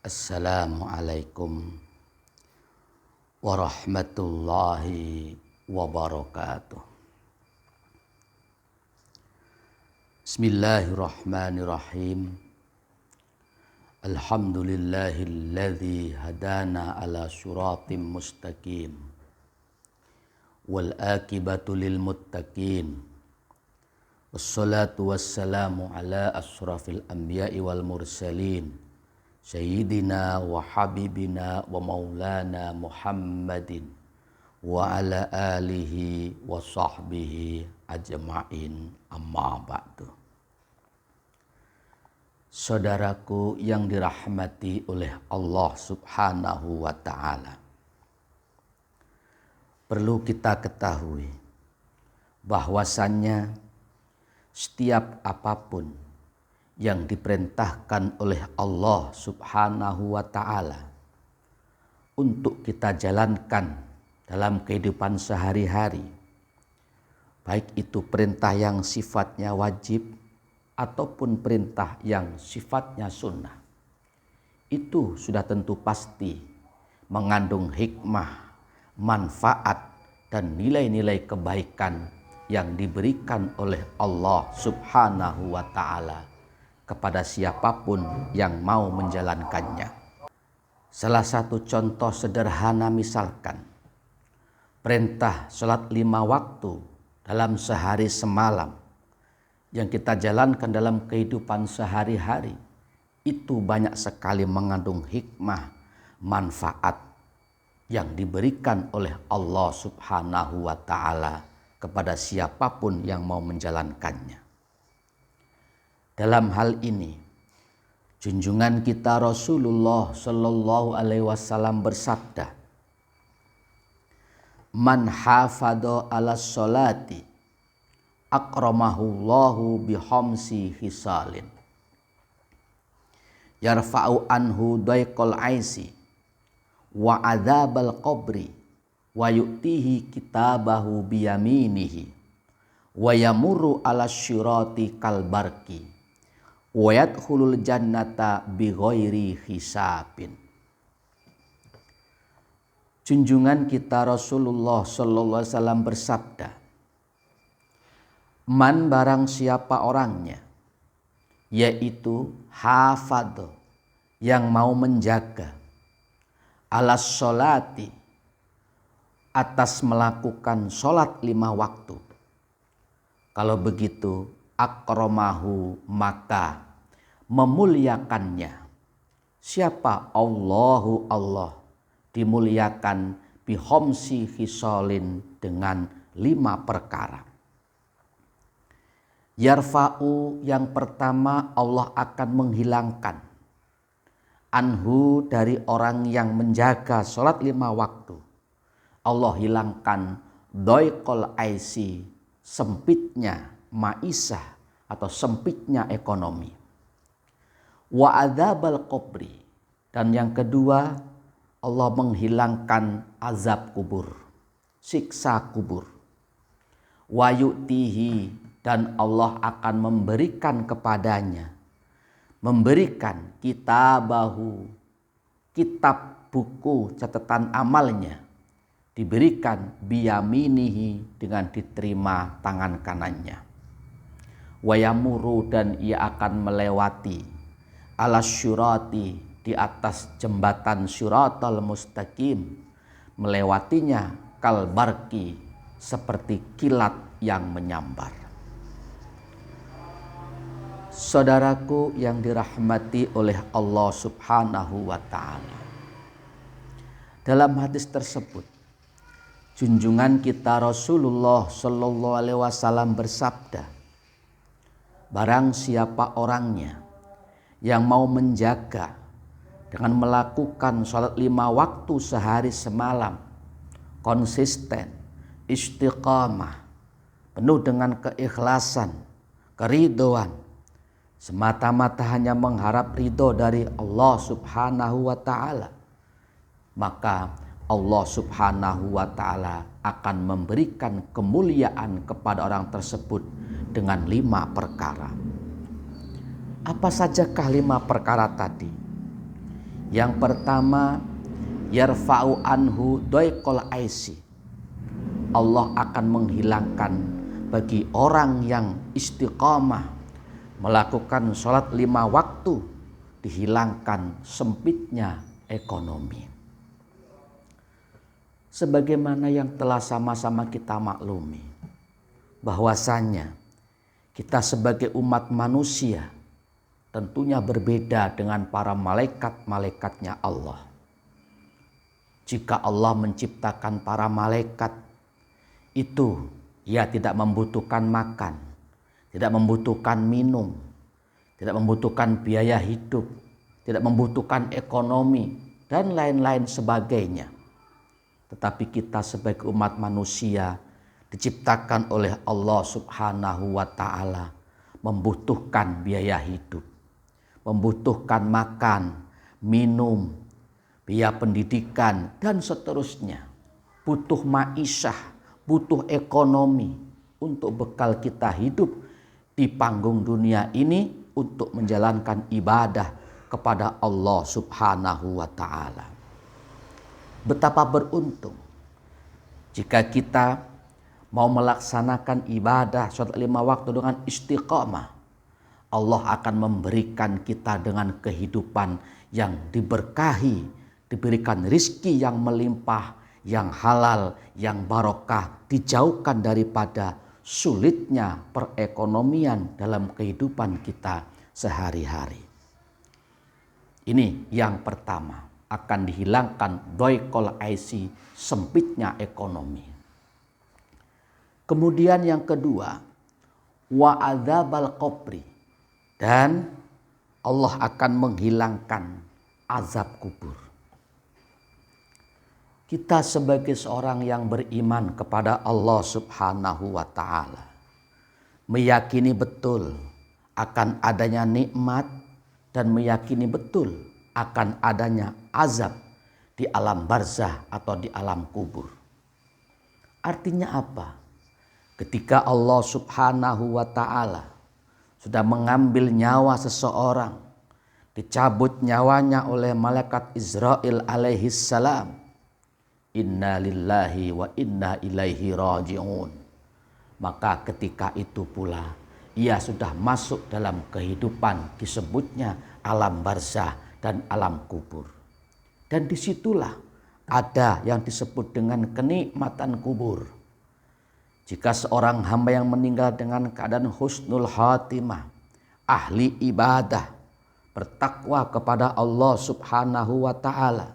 Assalamualaikum warahmatullahi wabarakatuh. Bismillahirrahmanirrahim. Alhamdulillahilladzi hadana ala siratim mustaqim wal akibatu lil muttaqin. Wassalatu wassalamu ala asrafil anbiya'i wal mursalin Sayyidina wa habibina wa maulana Muhammadin wa ala alihi wa sahbihi ajma'in, amma ba'du. Saudaraku yang dirahmati oleh Allah subhanahu wa ta'ala, perlu kita ketahui bahwasannya setiap apapun yang diperintahkan oleh Allah subhanahu wa ta'ala untuk kita jalankan dalam kehidupan sehari-hari, baik itu perintah yang sifatnya wajib ataupun perintah yang sifatnya sunnah, itu sudah tentu pasti mengandung hikmah, manfaat, dan nilai-nilai kebaikan yang diberikan oleh Allah subhanahu wa ta'ala kepada siapapun yang mau menjalankannya. Salah satu contoh sederhana misalkan perintah sholat 5 waktu dalam sehari semalam yang kita jalankan dalam kehidupan sehari-hari, itu banyak sekali mengandung hikmah, manfaat yang diberikan oleh Allah subhanahu wa ta'ala kepada siapapun yang mau menjalankannya. Dalam hal ini, junjungan kita Rasulullah Shallallahu Alaihi Wasallam bersabda, "Man hafadho ala sholati akramahullahu bihamsi hisalin, yarfa'u anhu daiqal aisi wa adzabal qabri wa yu'tihi kitabahu biyaminihi wa yamurru ala syirati kalbarki wa yadkhulul jannata bighairi hisabin." Junjungan kita Rasulullah sallallahu alaihi wasallam bersabda, man barang siapa orangnya, yaitu hafadh, yang mau menjaga, alas sholati, atas melakukan sholat 5 waktu. Kalau begitu, akramahu, maka memuliakannya. Siapa? Allahu, Allah dimuliakan bihomsi hisolin, dengan 5 perkara. Yarfa'u, yang pertama, Allah akan menghilangkan anhu, dari orang yang menjaga sholat 5 waktu, Allah hilangkan doiqol aisi, sempitnya maisah atau sempitnya ekonomi. Wa adzabal qabri, dan yang kedua, Allah menghilangkan azab kubur, siksa kubur. Wa yu'tihi, dan Allah akan memberikan kepadanya, memberikan kitabahu, kitab buku catatan amalnya, diberikan biyaminihi, dengan diterima tangan kanannya. Wayamuru, dan ia akan melewati ala syurati, di atas jembatan syuratal mustaqim, melewatinya kalbarki, seperti kilat yang menyambar. Saudaraku yang dirahmati oleh Allah subhanahu wa ta'ala, dalam hadis tersebut junjungan kita Rasulullah Shallallahu Alaihi Wasallam bersabda, barang siapa orangnya yang mau menjaga dengan melakukan sholat 5 waktu sehari semalam, konsisten, istiqamah, penuh dengan keikhlasan, keridhoan, semata-mata hanya mengharap ridho dari Allah subhanahu wa ta'ala, maka Allah subhanahu wa ta'ala akan memberikan kemuliaan kepada orang tersebut dengan 5 perkara. Apa sajakah 5 perkara tadi? Yang pertama, yarfa'u anhu doiqol aisi. Allah akan menghilangkan bagi orang yang istiqamah melakukan sholat 5 waktu, dihilangkan sempitnya ekonomi. Sebagaimana yang telah sama-sama kita maklumi, bahwasanya kita sebagai umat manusia tentunya berbeda dengan para malaikat-malaikatnya Allah. Jika Allah menciptakan para malaikat, itu ia tidak membutuhkan makan, tidak membutuhkan minum, tidak membutuhkan biaya hidup, tidak membutuhkan ekonomi, dan lain-lain sebagainya. Tetapi kita sebagai umat manusia diciptakan oleh Allah Subhanahu wa Ta'ala membutuhkan biaya hidup, membutuhkan makan, minum, biaya pendidikan, dan seterusnya. Butuh ma'isyah, butuh ekonomi untuk bekal kita hidup di panggung dunia ini untuk menjalankan ibadah kepada Allah Subhanahu wa Ta'ala. Betapa beruntung jika kita mau melaksanakan ibadah sholat 5 waktu dengan istiqamah. Allah akan memberikan kita dengan kehidupan yang diberkahi, diberikan rizki yang melimpah, yang halal, yang barokah, dijauhkan daripada sulitnya perekonomian dalam kehidupan kita sehari-hari. Ini yang pertama, akan dihilangkan doiqol aisi, sempitnya ekonomi. Kemudian yang kedua, wa adzabal qabri, dan Allah akan menghilangkan azab kubur. Kita sebagai seorang yang beriman kepada Allah Subhanahu wa Ta'ala meyakini betul akan adanya nikmat dan meyakini betul akan adanya azab di alam barzah atau di alam kubur. Artinya apa? Ketika Allah Subhanahu wa Ta'ala sudah mengambil nyawa seseorang, dicabut nyawanya oleh malaikat Israel alaihi salam, inna lillahi wa inna ilaihi raji'un. Maka ketika itu pula ia sudah masuk dalam kehidupan disebutnya alam barzah dan alam kubur. Dan disitulah ada yang disebut dengan kenikmatan kubur. Jika seorang hamba yang meninggal dengan keadaan husnul khatimah, ahli ibadah, bertakwa kepada Allah Subhanahu wa Ta'ala,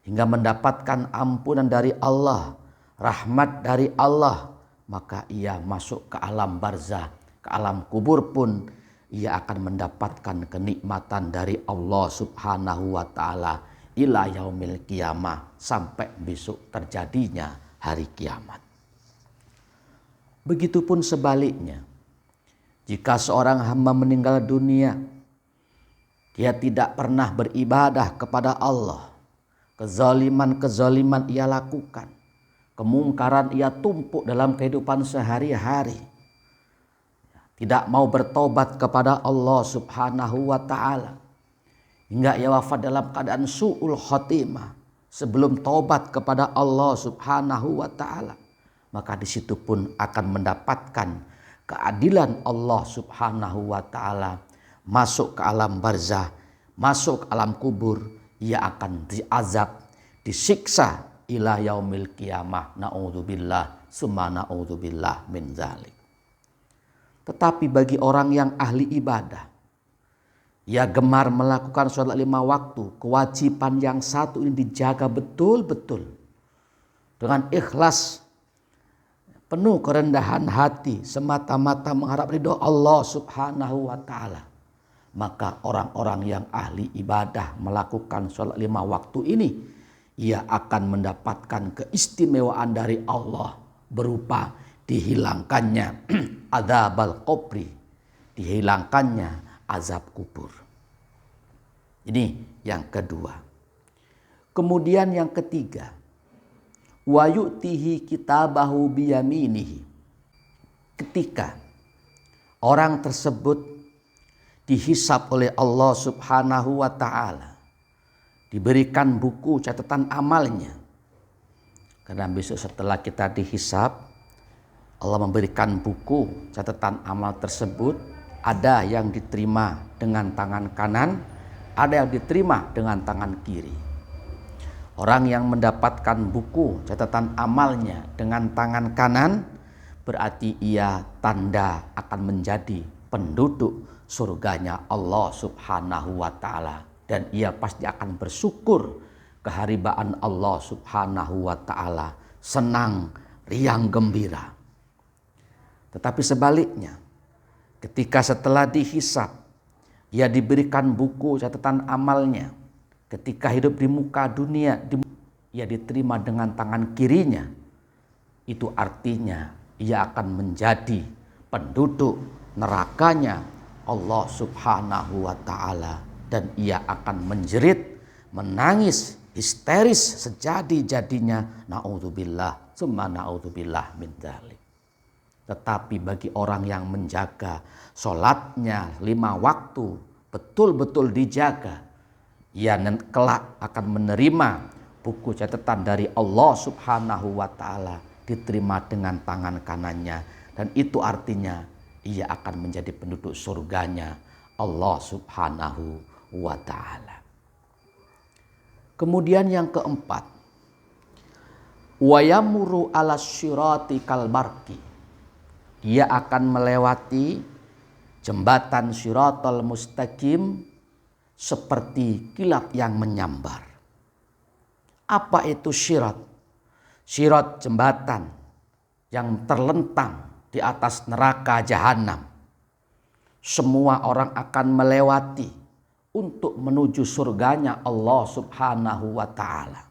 hingga mendapatkan ampunan dari Allah, rahmat dari Allah, maka ia masuk ke alam barzah, ke alam kubur pun ia akan mendapatkan kenikmatan dari Allah Subhanahu wa Ta'ala ila yaumil qiyamah, sampai besok terjadinya hari kiamat. Begitupun sebaliknya, jika seorang hamba meninggal dunia, dia tidak pernah beribadah kepada Allah, kezaliman ia lakukan, kemungkaran ia tumpuk dalam kehidupan sehari-hari, tidak mau bertobat kepada Allah Subhanahu wa Ta'ala, hingga ia wafat dalam keadaan su'ul khotimah sebelum tobat kepada Allah Subhanahu wa Ta'ala, maka di situ pun akan mendapatkan keadilan Allah Subhanahu wa Ta'ala, masuk ke alam barzah, masuk ke alam kubur, ia akan diazab, disiksa ila yaumil qiyamah. Na'udzubillah summa na'udzubillah min dzalik. Tetapi bagi orang yang ahli ibadah, ia gemar melakukan sholat 5 waktu, kewajiban yang satu ini dijaga betul-betul dengan ikhlas, penuh kerendahan hati, semata-mata mengharap ridho Allah Subhanahu wa Ta'ala. Maka orang-orang yang ahli ibadah melakukan sholat 5 waktu ini, ia akan mendapatkan keistimewaan dari Allah berupa dihilangkannya adzabal qabri, dihilangkannya azab kubur. Ini yang kedua. Kemudian yang ketiga, wa yu'tihi kitabahu biyaminihi. Ketika orang tersebut dihisab oleh Allah Subhanahu wa Ta'ala diberikan buku catatan amalnya. Karena besok setelah kita dihisab, Allah memberikan buku catatan amal tersebut. Ada yang diterima dengan tangan kanan, ada yang diterima dengan tangan kiri. Orang yang mendapatkan buku catatan amalnya dengan tangan kanan, berarti ia tanda akan menjadi penduduk surganya Allah Subhanahu wa ta'ala. Dan ia pasti akan bersyukur keharibaan Allah Subhanahu wa ta'ala, senang, riang gembira. Tetapi sebaliknya, ketika setelah dihisab, ia diberikan buku catatan amalnya. Ketika hidup di muka dunia, ia diterima dengan tangan kirinya. Itu artinya ia akan menjadi penduduk nerakanya Allah Subhanahu wa ta'ala. Dan ia akan menjerit, menangis, histeris sejadi-jadinya. Na'udzubillah, summa na'udzubillah min dzalik. Tetapi bagi orang yang menjaga sholatnya 5 waktu, betul-betul dijaga, ia kelak akan menerima buku catatan dari Allah Subhanahu wa ta'ala, diterima dengan tangan kanannya. Dan itu artinya ia akan menjadi penduduk surganya Allah Subhanahu wa ta'ala. Kemudian yang keempat, wa yamuru ala syirati kalbarki. Dia akan melewati jembatan Shiratal Mustaqim seperti kilat yang menyambar. Apa itu syirat? Syirat jembatan yang terlentang di atas neraka jahanam. Semua orang akan melewati untuk menuju surganya Allah Subhanahu wa ta'ala.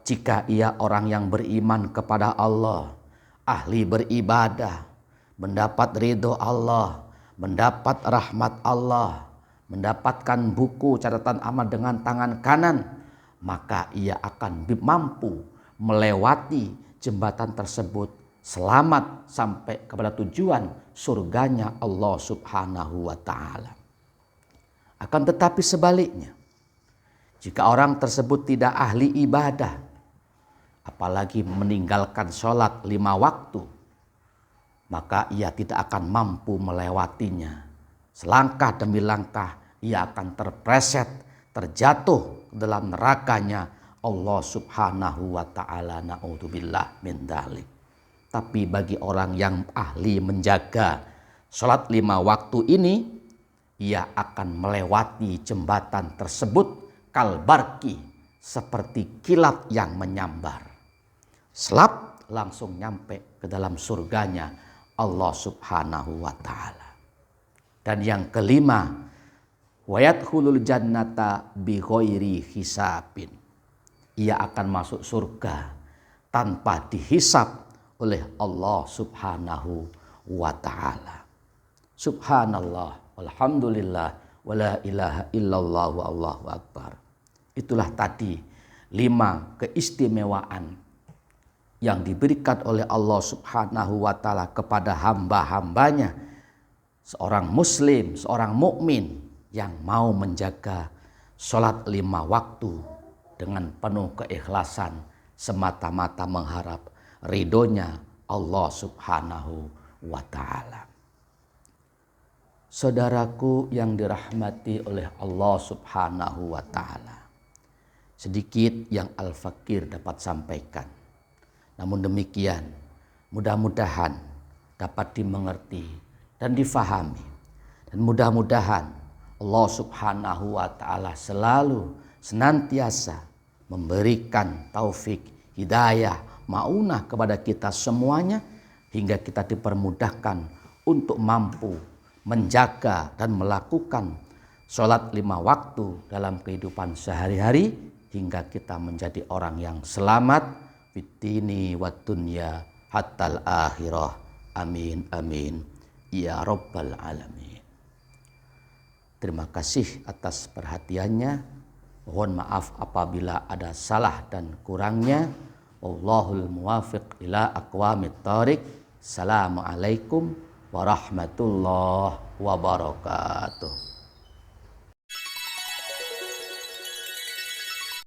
Jika ia orang yang beriman kepada Allah, ahli beribadah, mendapat ridho Allah, mendapat rahmat Allah, mendapatkan buku catatan amal dengan tangan kanan, maka ia akan mampu melewati jembatan tersebut selamat sampai kepada tujuan surganya Allah Subhanahu wa ta'ala. Akan tetapi sebaliknya, jika orang tersebut tidak ahli ibadah, apalagi meninggalkan sholat 5 waktu, maka ia tidak akan mampu melewatinya. Selangkah demi langkah ia akan terpreset, terjatuh ke dalam nerakanya Allah Subhanahu wa ta'ala. Na'udzubillah min dzalik. Tapi bagi orang yang ahli menjaga sholat 5 waktu ini, ia akan melewati jembatan tersebut kalbarki, seperti kilat yang menyambar. Selap langsung nyampe ke dalam surganya Allah Subhanahu wa ta'ala. Dan yang kelima, wa yadkhulul jannata bi ghairi hisabin. Ia akan masuk surga tanpa dihisab oleh Allah Subhanahu wa ta'ala. Subhanallah, alhamdulillah, wa la ilaha illallah wa Allahu akbar. Itulah tadi 5 keistimewaan yang diberikan oleh Allah Subhanahu wa ta'ala kepada hamba-hambanya, seorang muslim, seorang mukmin yang mau menjaga sholat 5 waktu dengan penuh keikhlasan, semata-mata mengharap ridhonya Allah Subhanahu wa ta'ala. Saudaraku yang dirahmati oleh Allah Subhanahu wa ta'ala, sedikit yang Al-Fakir dapat sampaikan. Namun demikian, mudah-mudahan dapat dimengerti dan difahami. Dan mudah-mudahan Allah Subhanahu wa ta'ala selalu senantiasa memberikan taufik, hidayah, maunah kepada kita semuanya, hingga kita dipermudahkan untuk mampu menjaga dan melakukan sholat 5 waktu dalam kehidupan sehari-hari, hingga kita menjadi orang yang selamat fitini wa dunya hatal akhirah. Amin amin ya rabbal alamin. Terima kasih atas perhatiannya. Mohon maaf apabila ada salah dan kurangnya. Wallahul muwafiq ila aqwamit thoriq. Assalamualaikum warahmatullahi wabarakatuh.